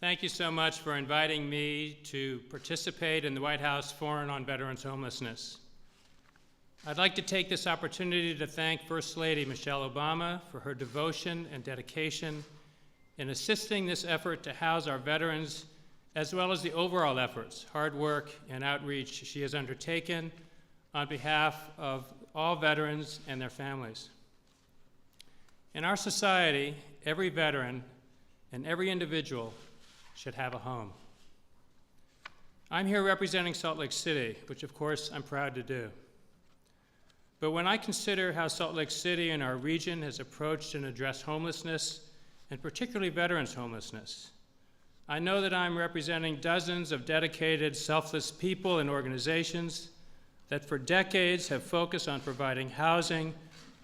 Thank you so much for inviting me to participate in the White House Forum on Veterans Homelessness. I'd like to take this opportunity to thank First Lady Michelle Obama for her devotion and dedication in assisting this effort to house our veterans, as well as the overall efforts, hard work, and outreach she has undertaken on behalf of all veterans and their families. In our society, every veteran and every individual should have a home. I'm here representing Salt Lake City, which of course I'm proud to do. But when I consider how Salt Lake City and our region has approached and addressed homelessness, and particularly veterans' homelessness, I know that I'm representing dozens of dedicated, selfless people and organizations that for decades have focused on providing housing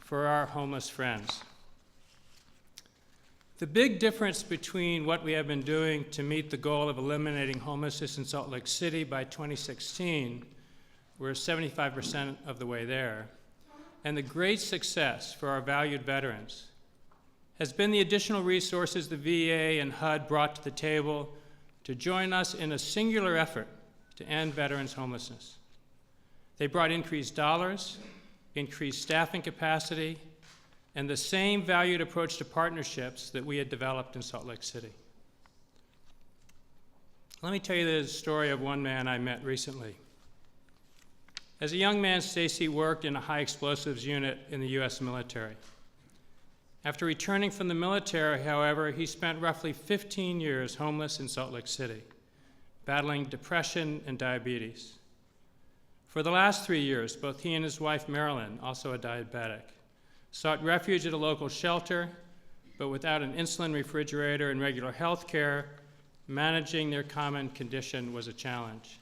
for our homeless friends. The big difference between what we have been doing to meet the goal of eliminating homelessness in Salt Lake City by 2016, we're 75% of the way there, and the great success for our valued veterans has been the additional resources the VA and HUD brought to the table to join us in a singular effort to end veterans' homelessness. They brought increased dollars, increased staffing capacity, and the same valued approach to partnerships that we had developed in Salt Lake City. Let me tell you the story of one man I met recently. As a young man, Stacy worked in a high explosives unit in the US military. After returning from the military, however, he spent roughly 15 years homeless in Salt Lake City, battling depression and diabetes. For the last 3 years, both he and his wife, Marilyn, also a diabetic, sought refuge at a local shelter, but without an insulin refrigerator and regular health care, managing their common condition was a challenge.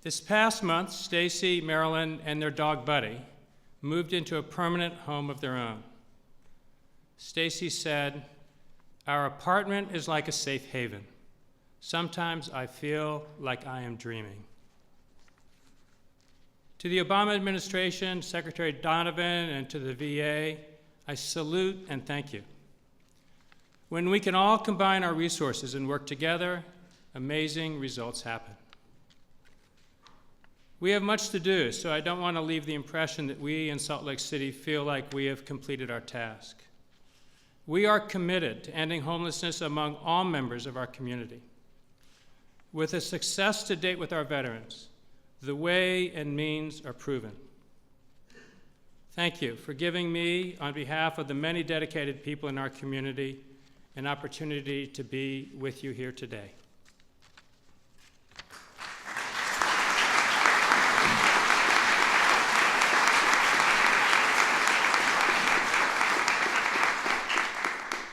This past month, Stacy, Marilyn, and their dog Buddy moved into a permanent home of their own. Stacy said, "Our apartment is like a safe haven. Sometimes I feel like I am dreaming." To the Obama administration, Secretary Donovan, and to the VA, I salute and thank you. When we can all combine our resources and work together, amazing results happen. We have much to do, so I don't want to leave the impression that we in Salt Lake City feel like we have completed our task. We are committed to ending homelessness among all members of our community. With the success to date with our veterans, the way and means are proven. Thank you for giving me, on behalf of the many dedicated people in our community, an opportunity to be with you here today.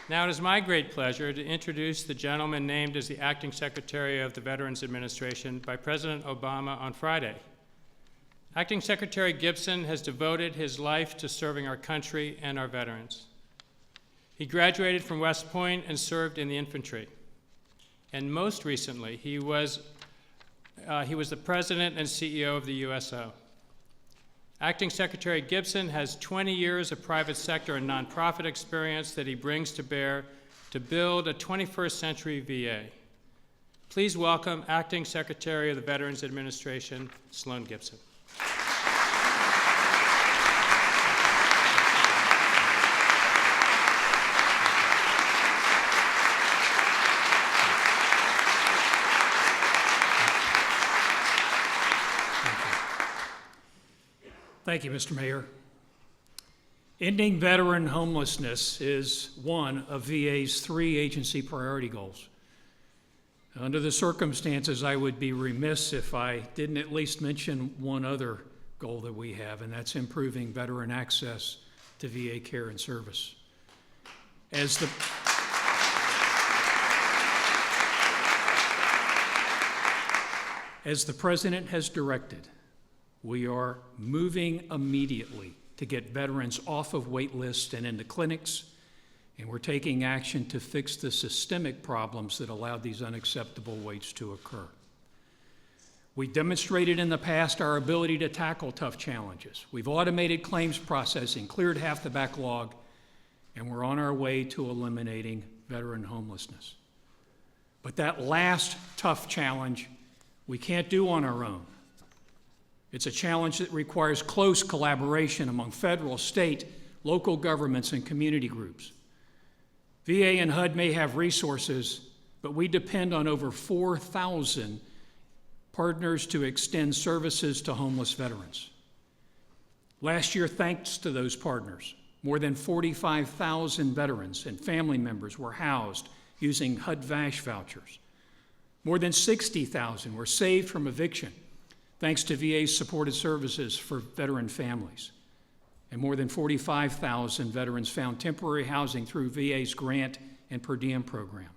Now it is my great pleasure to introduce the gentleman named as the Acting Secretary of the Veterans Administration by President Obama on Friday. Acting Secretary Gibson has devoted his life to serving our country and our veterans. He graduated from West Point and served in the infantry. And most recently, he was the President and CEO of the USO. Acting Secretary Gibson has 20 years of private sector and nonprofit experience that he brings to bear to build a 21st century VA. Please welcome Acting Secretary of the Veterans Administration, Sloan Gibson. Thank you, Mr. Mayor. Ending veteran homelessness is one of VA's 3 agency priority goals. Under the circumstances, I would be remiss if I didn't at least mention one other goal that we have, and that's improving veteran access to VA care and service. As the President has directed, we are moving immediately to get veterans off of wait lists and into clinics, and we're taking action to fix the systemic problems that allowed these unacceptable waits to occur. We demonstrated in the past our ability to tackle tough challenges. We've automated claims processing, cleared half the backlog, and we're on our way to eliminating veteran homelessness. But that last tough challenge we can't do on our own. It's a challenge that requires close collaboration among federal, state, local governments, and community groups. VA and HUD may have resources, but we depend on over 4,000 partners to extend services to homeless veterans. Last year, thanks to those partners, more than 45,000 veterans and family members were housed using HUD VASH vouchers. More than 60,000 were saved from eviction, thanks to VA's supported services for veteran families. And more than 45,000 veterans found temporary housing through VA's grant and per diem program.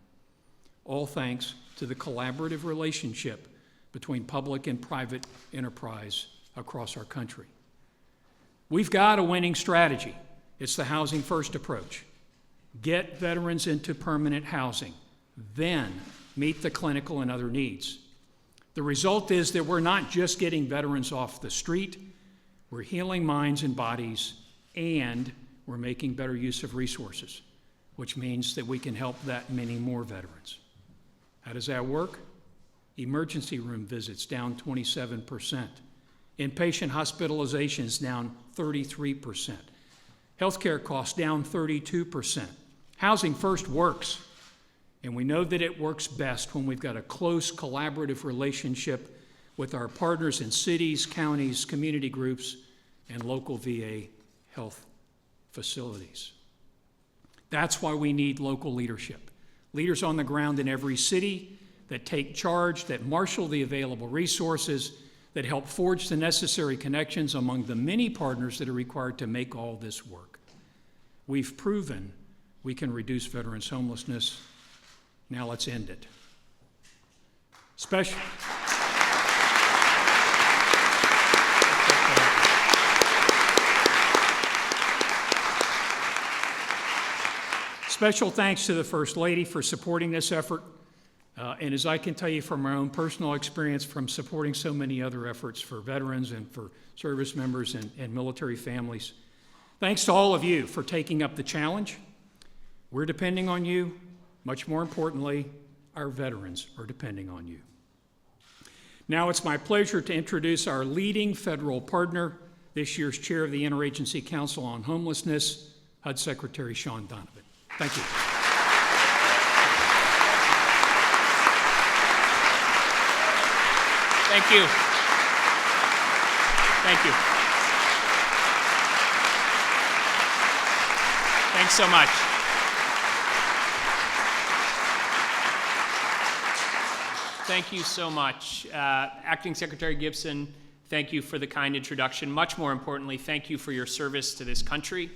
All thanks to the collaborative relationship between public and private enterprise across our country. We've got a winning strategy. It's the housing first approach. Get veterans into permanent housing, then meet the clinical and other needs. The result is that we're not just getting veterans off the street, we're healing minds and bodies, and we're making better use of resources, which means that we can help that many more veterans. How does that work? Emergency room visits down 27%. Inpatient hospitalizations down 33%. Healthcare costs down 32%. Housing first works, and we know that it works best when we've got a close collaborative relationship with our partners in cities, counties, community groups, and local VA health facilities. That's why we need local leadership. Leaders on the ground in every city that take charge, that marshal the available resources, that help forge the necessary connections among the many partners that are required to make all this work. We've proven we can reduce veterans' homelessness. Now let's end it. Special thanks to the First Lady for supporting this effort. And as I can tell you from my own personal experience from supporting so many other efforts for veterans and for service members and military families, thanks to all of you for taking up the challenge. We're depending on you. Much more importantly, our veterans are depending on you. Now it's my pleasure to introduce our leading federal partner, this year's chair of the Interagency Council on Homelessness, HUD Secretary Sean Donovan. Thank you. Thank you. Thank you. Thanks so much. Thank you so much. Acting Secretary Gibson, thank you for the kind introduction. Much more importantly, thank you for your service to this country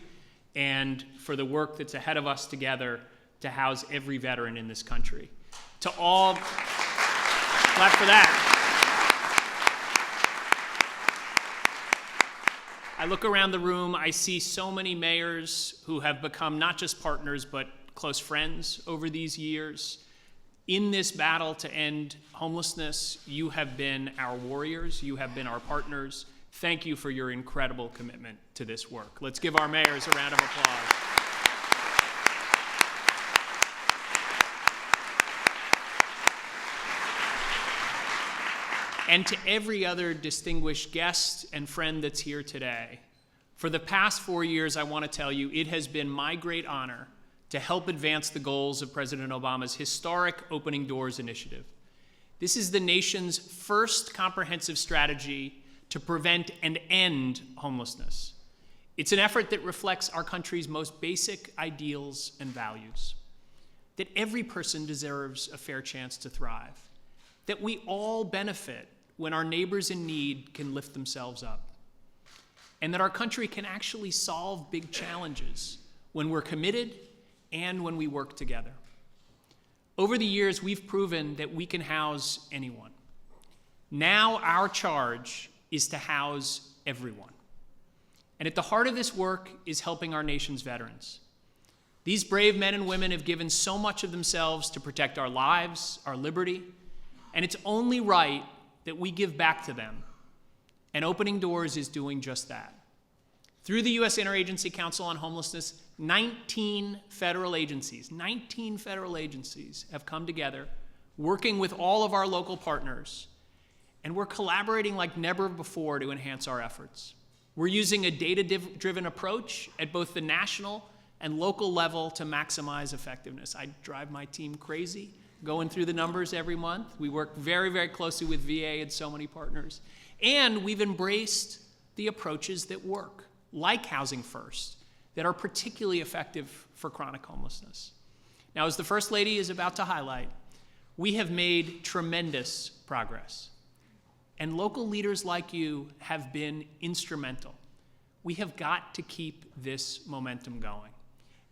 and for the work that's ahead of us together to house every veteran in this country. To all, clap for that. I look around the room, I see so many mayors who have become not just partners, but close friends over these years. In this battle to end homelessness, you have been our warriors, you have been our partners. Thank you for your incredible commitment to this work. Let's give our mayors a round of applause. And to every other distinguished guest and friend that's here today, for the past 4 years, I want to tell you, it has been my great honor to help advance the goals of President Obama's historic Opening Doors initiative. This is the nation's first comprehensive strategy to prevent and end homelessness. It's an effort that reflects our country's most basic ideals and values, that every person deserves a fair chance to thrive, that we all benefit when our neighbors in need can lift themselves up, and that our country can actually solve big challenges when we're committed and when we work together. Over the years, we've proven that we can house anyone. Now our charge is to house everyone. And at the heart of this work is helping our nation's veterans. These brave men and women have given so much of themselves to protect our lives, our liberty, and it's only right that we give back to them. And Opening Doors is doing just that. Through the U.S. Interagency Council on Homelessness, 19 federal agencies have come together working with all of our local partners, and we're collaborating like never before to enhance our efforts. We're using a data-driven approach at both the national and local level to maximize effectiveness. I drive my team crazy going through the numbers every month. We work very, very closely with VA and so many partners. And we've embraced the approaches that work, like Housing First, that are particularly effective for chronic homelessness. Now, as the First Lady is about to highlight, we have made tremendous progress. And local leaders like you have been instrumental. We have got to keep this momentum going.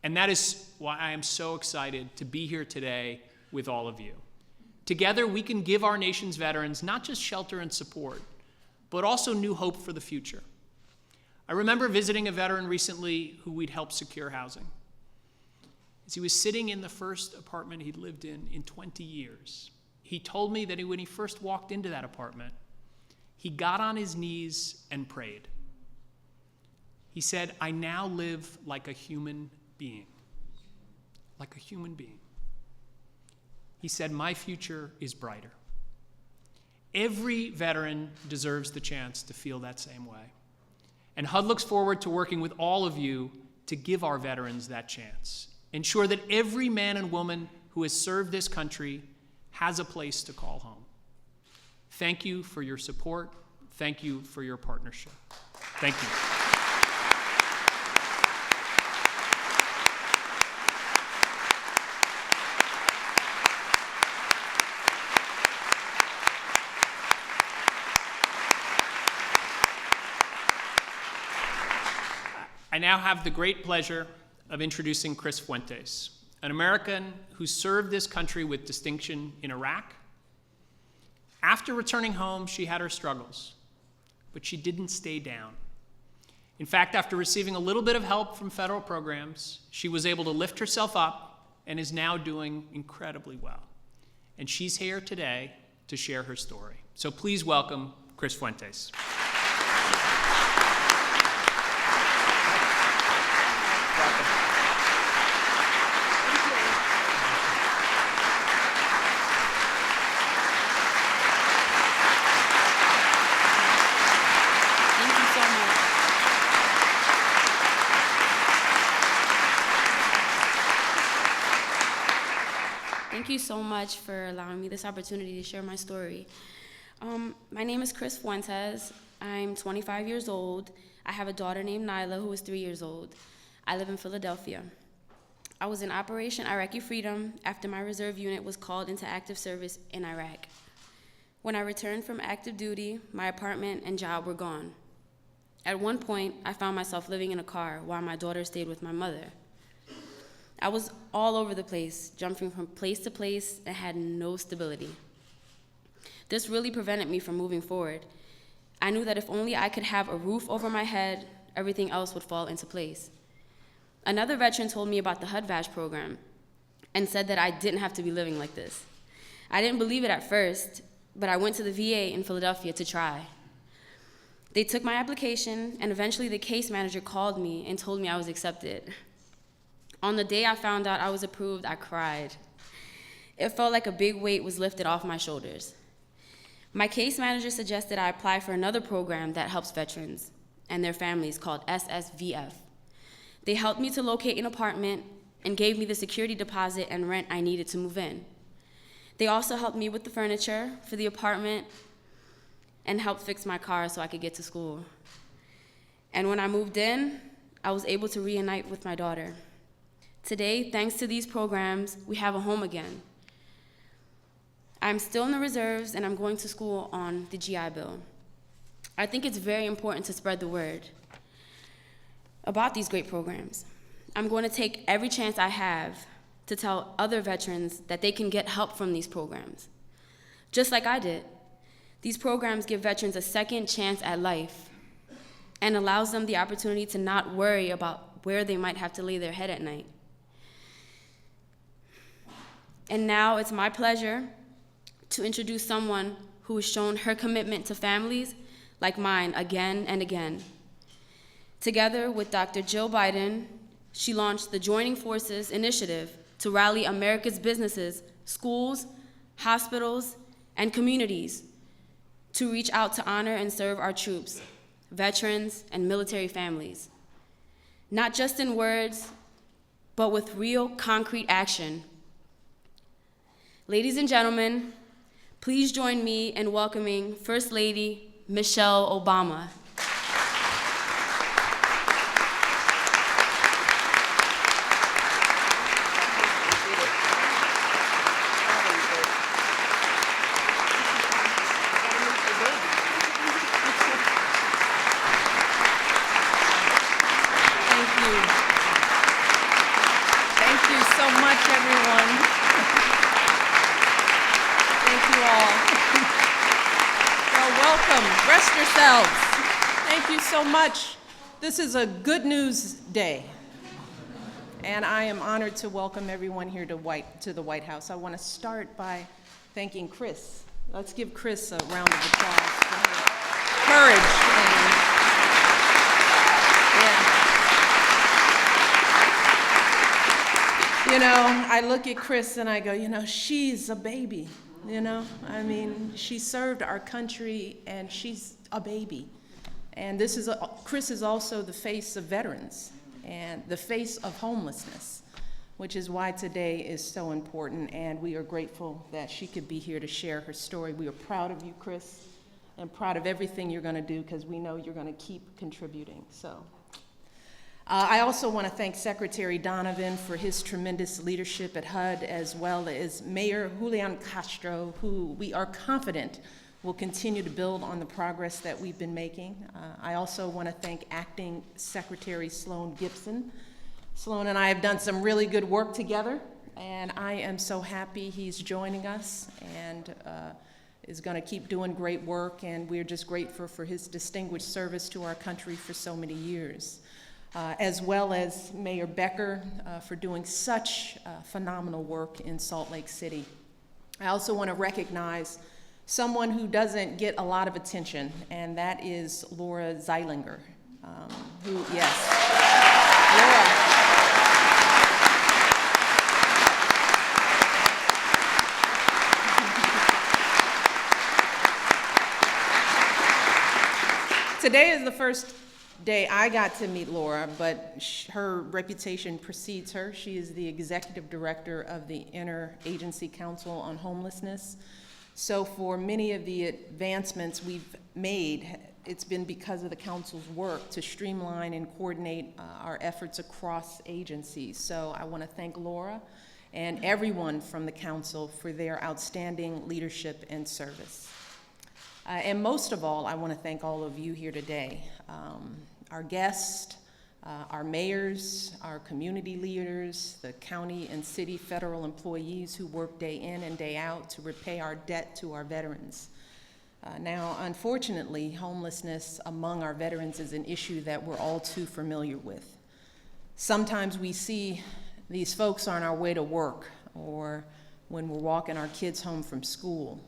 And that is why I am so excited to be here today with all of you. Together, we can give our nation's veterans not just shelter and support, but also new hope for the future. I remember visiting a veteran recently who we'd helped secure housing. As he was sitting in the first apartment he'd lived in 20 years, he told me that when he first walked into that apartment, he got on his knees and prayed. He said, "I now live like a human being." Like a human being. He said, "My future is brighter." Every veteran deserves the chance to feel that same way. And HUD looks forward to working with all of you to give our veterans that chance. Ensure that every man and woman who has served this country has a place to call home. Thank you for your support. Thank you for your partnership. Thank you. I now have the great pleasure of introducing Chris Fuentes, an American who served this country with distinction in Iraq. After returning home, she had her struggles, but she didn't stay down. In fact, after receiving a little bit of help from federal programs, she was able to lift herself up and is now doing incredibly well. And she's here today to share her story. So please welcome Chris Fuentes. Thank you so much for allowing me this opportunity to share my story. My name is Chris Fuentes. I'm 25 years old. I have a daughter named Nyla who is 3 years old. I live in Philadelphia. I was in Operation Iraqi Freedom after my reserve unit was called into active service in Iraq. When I returned from active duty, my apartment and job were gone. At one point, I found myself living in a car while my daughter stayed with my mother. I was all over the place, jumping from place to place, and had no stability. This really prevented me from moving forward. I knew that if only I could have a roof over my head, everything else would fall into place. Another veteran told me about the HUD-VASH program and said that I didn't have to be living like this. I didn't believe it at first, but I went to the VA in Philadelphia to try. They took my application, and eventually the case manager called me and told me I was accepted. On the day I found out I was approved, I cried. It felt like a big weight was lifted off my shoulders. My case manager suggested I apply for another program that helps veterans and their families called SSVF. They helped me to locate an apartment and gave me the security deposit and rent I needed to move in. They also helped me with the furniture for the apartment and helped fix my car so I could get to school. And when I moved in, I was able to reunite with my daughter. Today, thanks to these programs, we have a home again. I'm still in the reserves and I'm going to school on the GI Bill. I think it's very important to spread the word about these great programs. I'm going to take every chance I have to tell other veterans that they can get help from these programs. Just like I did, these programs give veterans a second chance at life and allows them the opportunity to not worry about where they might have to lay their head at night. And now it's my pleasure to introduce someone who has shown her commitment to families like mine again and again. Together with Dr. Jill Biden, she launched the Joining Forces initiative to rally America's businesses, schools, hospitals, and communities to reach out to honor and serve our troops, veterans, and military families. Not just in words, but with real concrete action. Ladies and gentlemen, please join me in welcoming First Lady Michelle Obama. Thank you so much. This is a good news day, and I am honored to welcome everyone here to the White House. I want to start by thanking Chris. Let's give Chris a round of applause for her courage. And, I look at Chris and I go, she's a baby. I mean, she served our country and she's a baby. And Chris is also the face of veterans and the face of homelessness, which is why today is so important, and we are grateful that she could be here to share her story. We are proud of you, Chris, and proud of everything you're going to do, because we know you're going to keep contributing. So, I also want to thank Secretary Donovan for his tremendous leadership at HUD, as well as Mayor Julian Castro, who we are confident will continue to build on the progress that we've been making. I also want to thank Acting Secretary Sloan Gibson. Sloan and I have done some really good work together, and I am so happy he's joining us and is going to keep doing great work, and we're just grateful for his distinguished service to our country for so many years. As well as Mayor Becker for doing such phenomenal work in Salt Lake City. I also want to recognize someone who doesn't get a lot of attention, and that is Laura Zeilinger, Laura. Today is the first day I got to meet Laura, but her reputation precedes her. She is the executive director of the Interagency Council on Homelessness. So for many of the advancements we've made, it's been because of the council's work to streamline and coordinate our efforts across agencies. So I want to thank Laura and everyone from the council for their outstanding leadership and service. And most of all, I want to thank all of you here today, our guests, our mayors, our community leaders, the county and city federal employees who work day in and day out to repay our debt to our veterans. Now, unfortunately, homelessness among our veterans is an issue that we're all too familiar with. Sometimes we see these folks on our way to work, or when we're walking our kids home from school.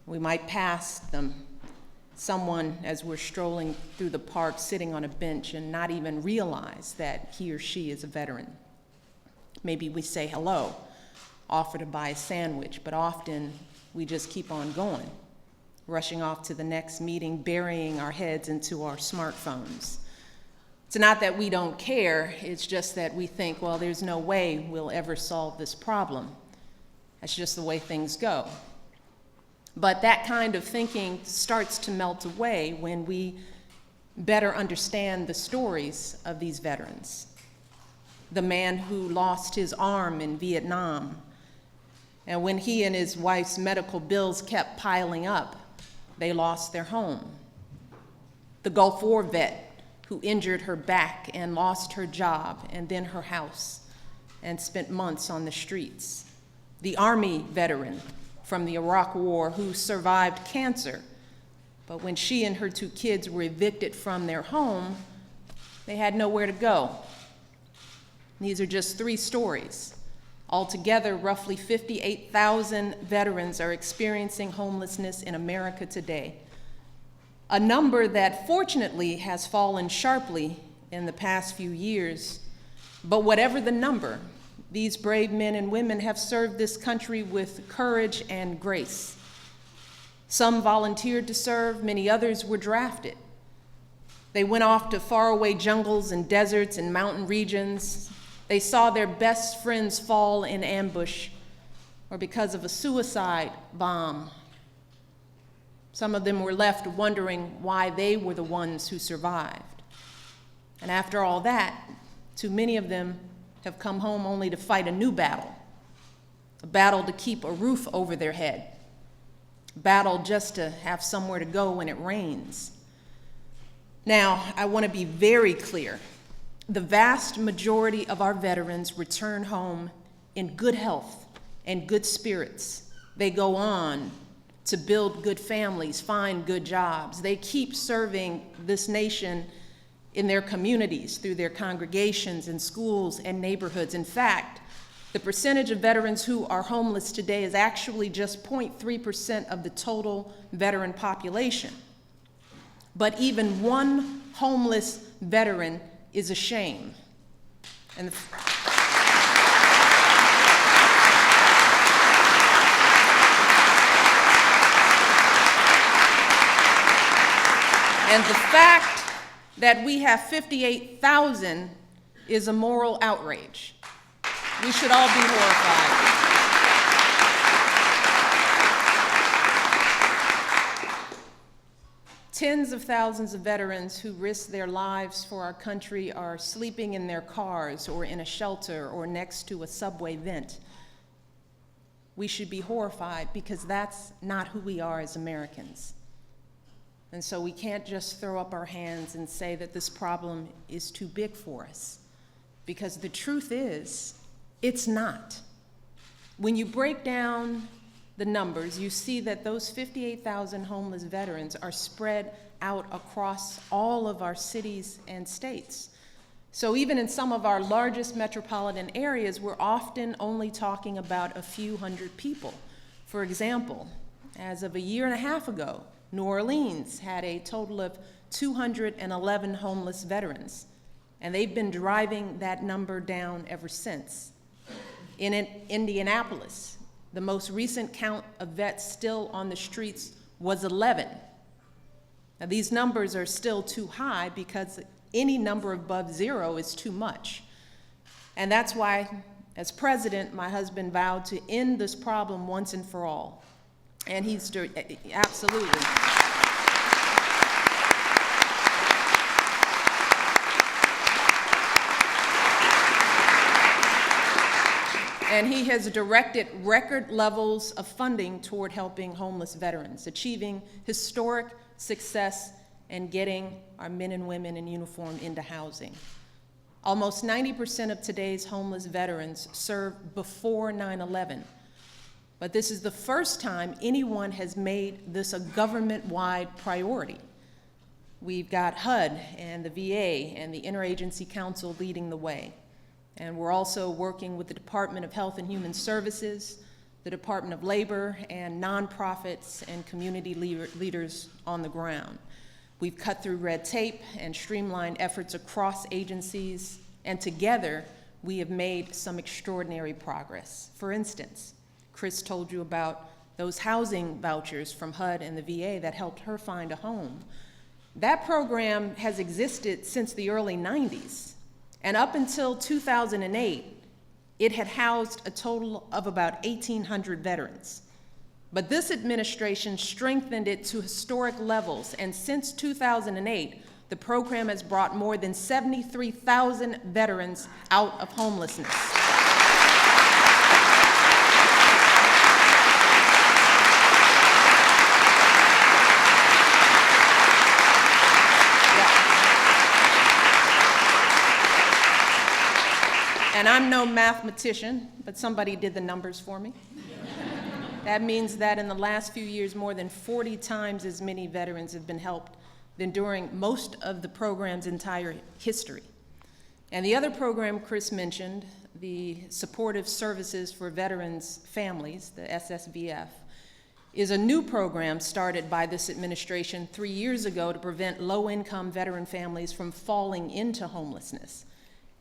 We might pass someone as we're strolling through the park sitting on a bench and not even realize that he or she is a veteran. Maybe we say hello, offer to buy a sandwich, but often we just keep on going, rushing off to the next meeting, burying our heads into our smartphones. It's not that we don't care, it's just that we think, well, there's no way we'll ever solve this problem. That's just the way things go. But that kind of thinking starts to melt away when we better understand the stories of these veterans. The man who lost his arm in Vietnam, and when he and his wife's medical bills kept piling up, they lost their home. The Gulf War vet who injured her back and lost her job and then her house and spent months on the streets. The Army veteran from the Iraq War who survived cancer, but when she and her 2 kids were evicted from their home, they had nowhere to go. These are just 3 stories. Altogether, roughly 58,000 veterans are experiencing homelessness in America today, a number that fortunately has fallen sharply in the past few years. But whatever the number, These brave men and women have served this country with courage and grace. Some volunteered to serve, many others were drafted. They went off to faraway jungles and deserts and mountain regions. They saw their best friends fall in ambush or because of a suicide bomb. Some of them were left wondering why they were the ones who survived. And after all that, too many of them have come home only to fight a new battle, a battle to keep a roof over their head, a battle just to have somewhere to go when it rains. Now, I want to be very clear. The vast majority of our veterans return home in good health and good spirits. They go on to build good families, find good jobs. They keep serving this nation in their communities through their congregations and schools and neighborhoods. In fact, the percentage of veterans who are homeless today is actually just 0.3% of the total veteran population. But even one homeless veteran is a shame. And the fact that we have 58,000 is a moral outrage. We should all be horrified. Tens of thousands of veterans who risk their lives for our country are sleeping in their cars or in a shelter or next to a subway vent. We should be horrified because that's not who we are as Americans. And so we can't just throw up our hands and say that this problem is too big for us, because the truth is, it's not. When you break down the numbers, you see that those 58,000 homeless veterans are spread out across all of our cities and states. So even in some of our largest metropolitan areas, we're often only talking about a few hundred people. For example, as of a year and a half ago, New Orleans had a total of 211 homeless veterans, and they've been driving that number down ever since. In Indianapolis, the most recent count of vets still on the streets was 11. Now, these numbers are still too high because any number above 0 is too much. And that's why, as president, my husband vowed to end this problem once and for all. And he's absolutely. And he has directed record levels of funding toward helping homeless veterans, achieving historic success and getting our men and women in uniform into housing. Almost 90% of today's homeless veterans served before 9/11. But this is the first time anyone has made this a government-wide priority. We've got HUD and the VA and the Interagency Council leading the way. And we're also working with the Department of Health and Human Services, the Department of Labor, and nonprofits and community leaders on the ground. We've cut through red tape and streamlined efforts across agencies, and together we have made some extraordinary progress. For instance, Chris told you about those housing vouchers from HUD and the VA that helped her find a home. That program has existed since the early 90s, and up until 2008, it had housed a total of about 1,800 veterans. But this administration strengthened it to historic levels, and since 2008, the program has brought more than 73,000 veterans out of homelessness. And I'm no mathematician, but somebody did the numbers for me. That means that in the last few years, more than 40 times as many veterans have been helped than during most of the program's entire history. And the other program Chris mentioned, the Supportive Services for Veterans Families, the SSVF, is a new program started by this administration 3 years ago to prevent low-income veteran families from falling into homelessness.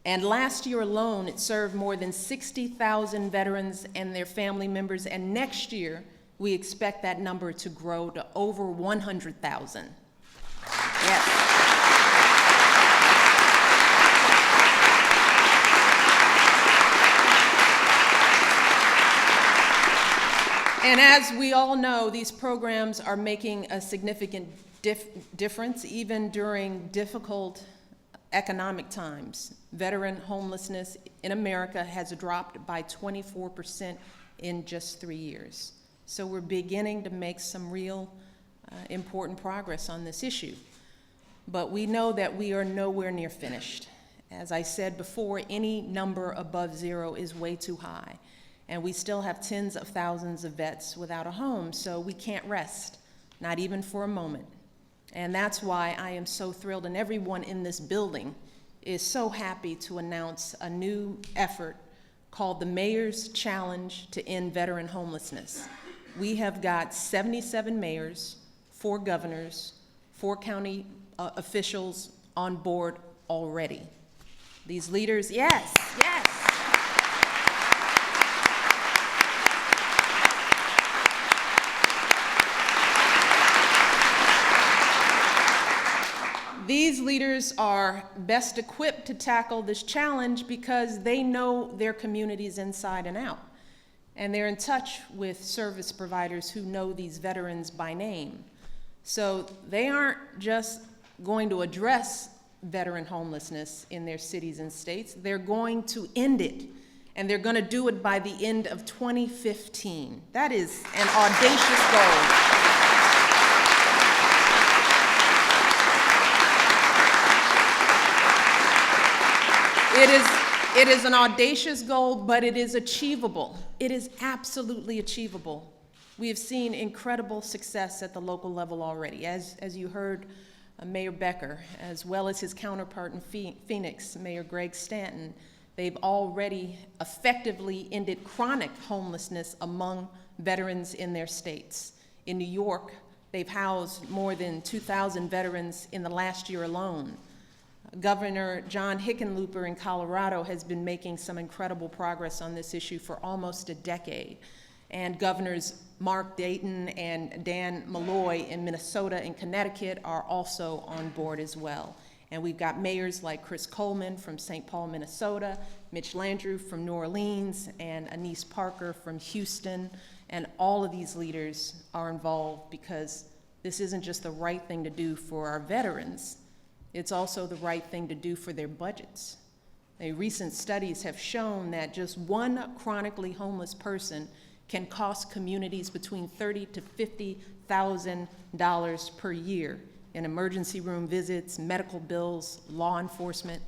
And last year alone, it served more than 60,000 veterans and their family members, and next year, we expect that number to grow to over 100,000. Yes. And as we all know, these programs are making a significant difference, even during difficult economic times. Veteran homelessness in America has dropped by 24% in just 3 years. So we're beginning to make some real important progress on this issue. But we know that we are nowhere near finished. As I said before, any number above zero is way too high. And we still have tens of thousands of vets without a home, so we can't rest, not even for a moment. And that's why I am so thrilled, and everyone in this building is so happy to announce a new effort called the Mayor's Challenge to End Veteran Homelessness. We have got 77 mayors, 4 governors, 4 county officials on board already. These leaders, yes. These leaders are best equipped to tackle this challenge because they know their communities inside and out. And they're in touch with service providers who know these veterans by name. So they aren't just going to address veteran homelessness in their cities and states, they're going to end it. And they're going to do it by the end of 2015. That is an audacious goal. It is an audacious goal, but it is achievable. It is absolutely achievable. We have seen incredible success at the local level already, as you heard Mayor Becker, as well as his counterpart in Phoenix, Mayor Greg Stanton. They've already effectively ended chronic homelessness among veterans in their states. In New York, they've housed more than 2,000 veterans in the last year alone. Governor John Hickenlooper in Colorado has been making some incredible progress on this issue for almost a decade. And Governors Mark Dayton and Dan Malloy in Minnesota and Connecticut are also on board as well. And we've got mayors like Chris Coleman from St. Paul, Minnesota, Mitch Landrieu from New Orleans, and Anise Parker from Houston. And all of these leaders are involved because this isn't just the right thing to do for our veterans, it's also the right thing to do for their budgets. Recent studies have shown that just one chronically homeless person can cost communities between $30,000 to $50,000 per year in emergency room visits, medical bills, law enforcement.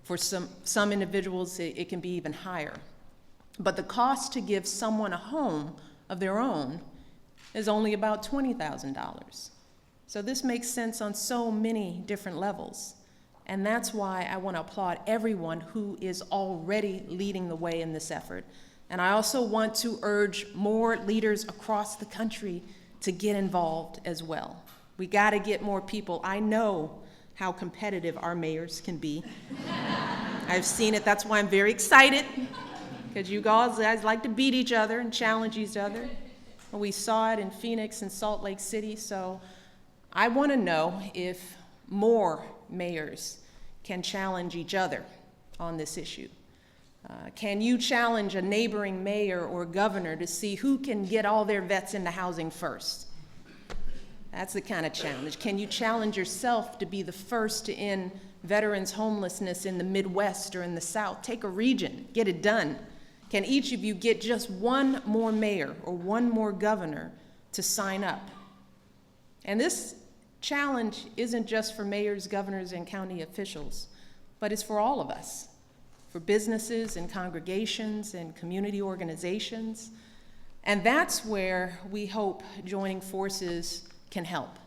For some individuals, it can be even higher. But the cost to give someone a home of their own is only about $20,000. So this makes sense on so many different levels. And that's why I want to applaud everyone who is already leading the way in this effort. And I also want to urge more leaders across the country to get involved as well. We got to get more people. I know how competitive our mayors can be. I've seen it. That's why I'm very excited, because you guys like to beat each other and challenge each other. And we saw it in Phoenix and Salt Lake City. So I want to know if more mayors can challenge each other on this issue. Can you challenge a neighboring mayor or governor to see who can get all their vets into housing first? That's the kind of challenge. Can you challenge yourself to be the first to end veterans' homelessness in the Midwest or in the South? Take a region, get it done. Can each of you get just one more mayor or one more governor to sign up? And this challenge isn't just for mayors, governors, and county officials, but it's for all of us, for businesses and congregations and community organizations. And that's where we hope joining forces can help.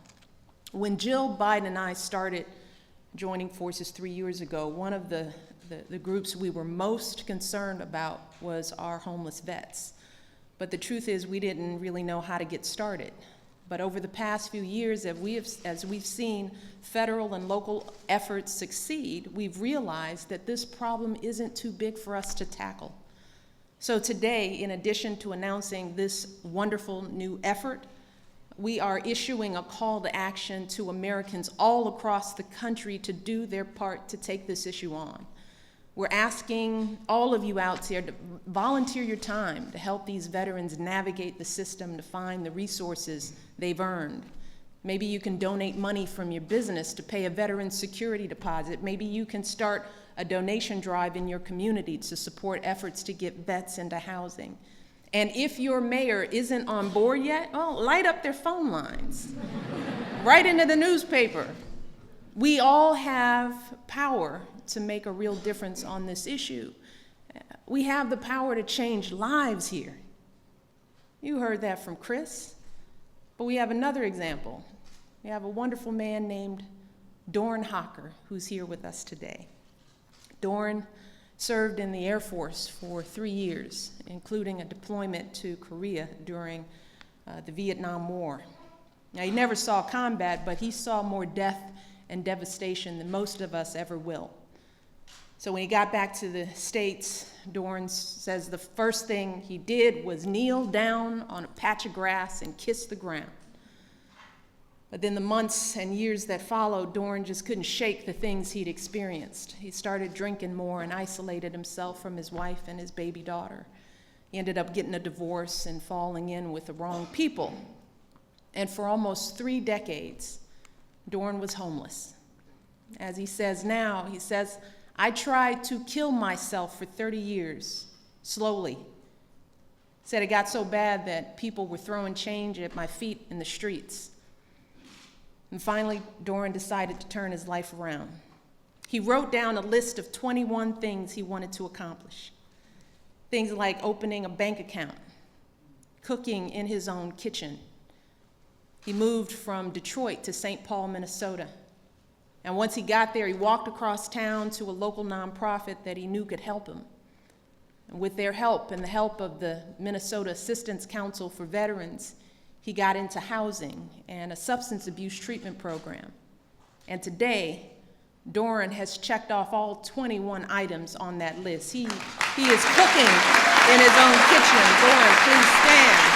When Jill Biden and I started joining forces 3 years ago, one of the groups we were most concerned about was our homeless vets. But the truth is we didn't really know how to get started. But over the past few years, as we've seen federal and local efforts succeed, we've realized that this problem isn't too big for us to tackle. So today, in addition to announcing this wonderful new effort, we are issuing a call to action to Americans all across the country to do their part to take this issue on. We're asking all of you out there to volunteer your time to help these veterans navigate the system to find the resources they've earned. Maybe you can donate money from your business to pay a veteran security deposit. Maybe you can start a donation drive in your community to support efforts to get vets into housing. And if your mayor isn't on board yet, oh, light up their phone lines. Write into the newspaper. We all have power to make a real difference on this issue. We have the power to change lives here. You heard that from Chris, but we have another example. We have a wonderful man named Doran Hocker, who's here with us today. Doran served in the Air Force for 3 years, including a deployment to Korea during the Vietnam War. Now, he never saw combat, but he saw more death and devastation than most of us ever will. So when he got back to the States, Doran says the first thing he did was kneel down on a patch of grass and kiss the ground. But then the months and years that followed, Doran just couldn't shake the things he'd experienced. He started drinking more and isolated himself from his wife and his baby daughter. He ended up getting a divorce and falling in with the wrong people. And for almost 3 decades, Doran was homeless. As he says now, he says, I tried to kill myself for 30 years, slowly. Said it got so bad that people were throwing change at my feet in the streets. And finally, Doran decided to turn his life around. He wrote down a list of 21 things he wanted to accomplish. Things like opening a bank account, cooking in his own kitchen. He moved from Detroit to St. Paul, Minnesota. And once he got there, he walked across town to a local nonprofit that he knew could help him. And with their help and the help of the Minnesota Assistance Council for Veterans, he got into housing and a substance abuse treatment program. And today, Doran has checked off all 21 items on that list. He is cooking in his own kitchen. Doran, please stand.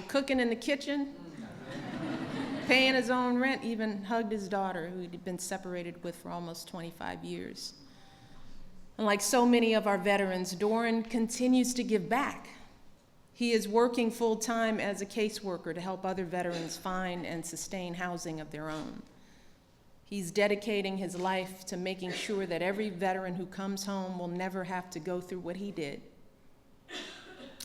Cooking in the kitchen, paying his own rent, even hugged his daughter, who he'd been separated with for almost 25 years. And like so many of our veterans, Doran continues to give back. He is working full-time as a caseworker to help other veterans find and sustain housing of their own. He's dedicating his life to making sure that every veteran who comes home will never have to go through what he did.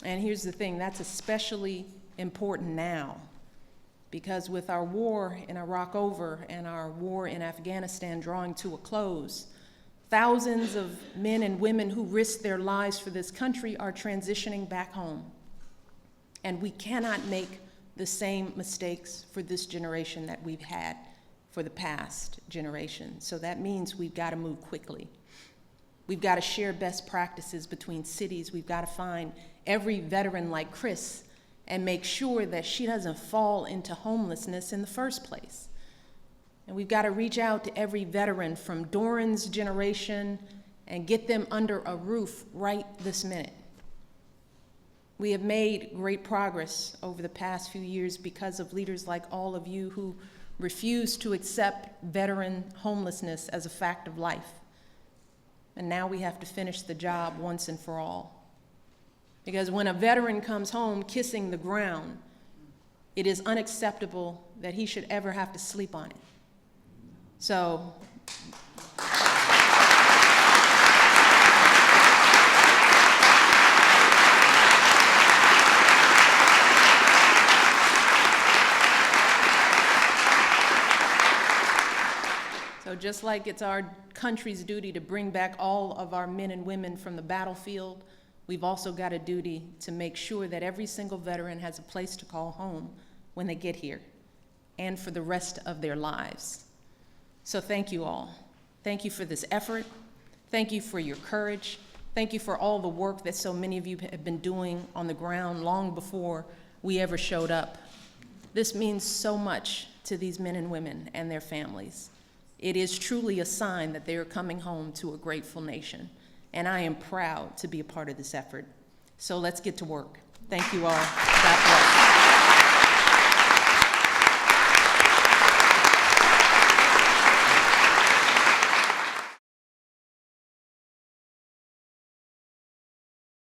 And here's the thing, that's especially important now, because with our war in Iraq over and our war in Afghanistan drawing to a close, thousands of men and women who risked their lives for this country are transitioning back home. And we cannot make the same mistakes for this generation that we've had for the past generation. So that means we've got to move quickly. We've got to share best practices between cities. We've got to find every veteran like Chris and make sure that she doesn't fall into homelessness in the first place. And we've got to reach out to every veteran from Doran's generation and get them under a roof right this minute. We have made great progress over the past few years because of leaders like all of you who refuse to accept veteran homelessness as a fact of life. And now we have to finish the job once and for all. Because when a veteran comes home kissing the ground, it is unacceptable that he should ever have to sleep on it. So, just like it's our country's duty to bring back all of our men and women from the battlefield, we've also got a duty to make sure that every single veteran has a place to call home when they get here and for the rest of their lives. So thank you all. Thank you for this effort. Thank you for your courage. Thank you for all the work that so many of you have been doing on the ground long before we ever showed up. This means so much to these men and women and their families. It is truly a sign that they are coming home to a grateful nation, and I am proud to be a part of this effort. So let's get to work. Thank you all. God bless.